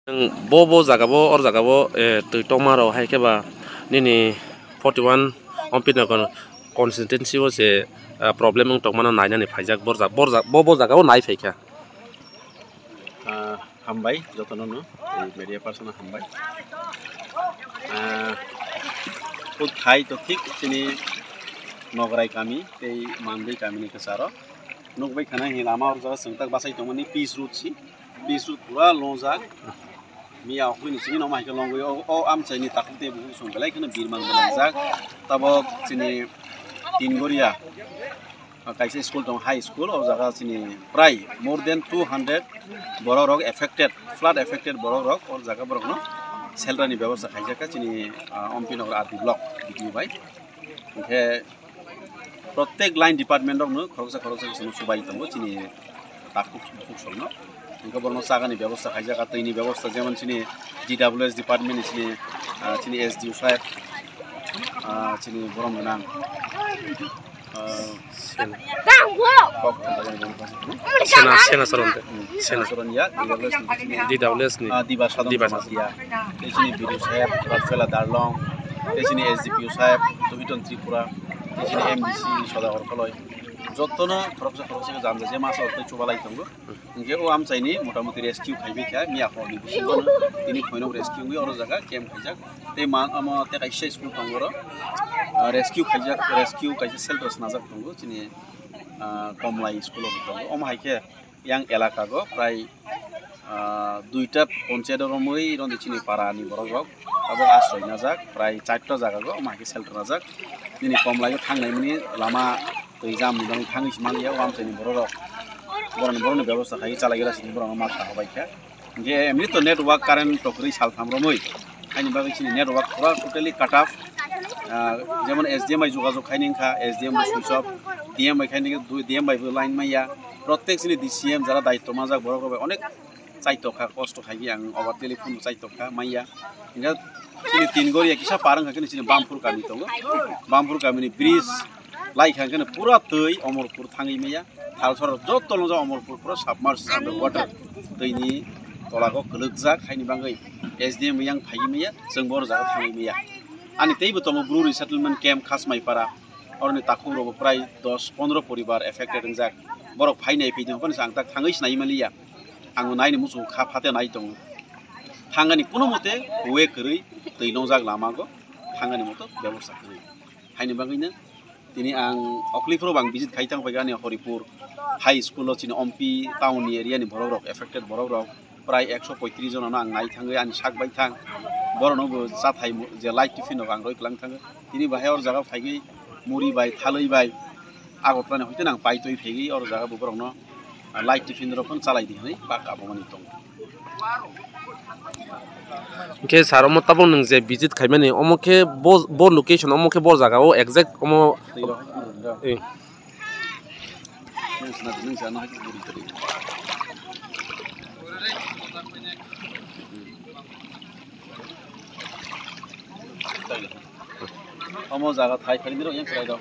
bo jagabo or jagabo tui tomaro hai keba nini 41 ompina kon consistency o se problem ung tokmana naina ni phaijak bo jagabo nai phaikha hambai jotono no media person hambai put khai to thik chini nograi kami tei mandei kami ni kasaro nokbai khana hi lama or jaga sengtak basai tongmani piece route pura longjak Mia Queen is in my long way or am saying it after the like in a beer man Tabok Sini Tingoria Kaisi School to High School or Zagasini Prai more than 200 Borok affected flood affected Borok or Zagaborno Seldani Bevos Hijaka in Ompino at the block by Protect line department of no Crossa Subai Tomochini Taku Goborno Sagani ব্যবস্থা খাইজাকা তৈনি ব্যবস্থা যেমন চিনি GWS department চিনি চিনি SDU সাহেব চিনি বরম নাম Sena Soron ya DWS ni Diba Sadon Masia চিনি বিডি সাহেব রাফেলা দারলং চিনি SDPU সাহেব তুহিটন ত্রিপুরা চিনি MDC সদাগর কলয় যতনো খরচা জানবে যে মাছ অর্থ চুবালাই থাকবো যে ও আম চাইনি মোটামুটি রেস্কিউ খাইবে খেয়া মিয়া হনি বিশিবন তিনি খৈনক রেস্কিউ গই অর জায়গা কেম খাইজাক তে মান আম তে কাইসা স্কুল থাঙ্গর রেস্কিউ খাইজাক রেস্কিউ কাইসা সেল্টারস নাজাক থাঙ্গো চিনি কমলাই স্কুল থাঙ্গো অম হাইকে ইয়াং এলাকা গো প্রায় দুইটা পঞ্চায়েতের মই রন্দি চিনি পাড়ানি বড় আবার আশ্রয় নাজাক প্রায় 4টা জায়গা গো অম হাইকে সেল্টার নাজাক তিনি কমলাই থাংনাইনি Lama Exam ni bang thang isman ya wam seni borok borok ব্যবস্থা খাই চালাইগাसिनो borok ma sahabai kha je emni to network current tokri sal thamromoi aini bagi chini network pura totally cut off যেমন SDMI যোগাযোগ খাইনি খা SDM switch off DMI খাইনি DMI line মাইয়া প্রত্যেক চিনি DCM যারা দায়িত্ব মাজাক borok অনেক চাইতো খা কষ্ট খাইগি আং ওভার টেলিফোন চাইতো খা মাইয়া ইংরা চিনি তিনগরিয়া কিসা পারং খাইনি চিনি বামপুর কামি তো বামপুর Kaminey bridge Like hanging pura tui, Omorpur Tangimia, Halsor Jotolza Omorpur, submerged underwater, Tini, Tolago, Lugzak, Hanibangi, SDM young Pagimia, Sangborza Tangimia. And the table of brewery settlement camp Kasmai Para, or the Takuro Prai, dos Pondro Poribar affected in Zak, Borok Pine Pigeon, Santak, Hangish Naimalia, Angonai Musu Kapate Naitong. Hangani Punomote, Wakeri, the Nozak Lamago, Hanganimoto, Devosakri. Hanibangina. Tini ang Oklifro bang visit kaitang pagani Horipur High School lo chini Ompi town area ni borok affected borok prai 135 jon ang nai thangai ani sak bai thang borono bo sathai je light tiffin ang roi klang thang tini bahai or jaga phaigi muri bai thaloi bai agotlan hoite nang pai toi phegi or jaga bo borokno light tiffin ro kon chalai di hai ba ka bo mani tong ke saromo tabon nang je visit khaimani omoke bo location omoke bo jaga o exact omo omo jaga thai khali miro yang sarai do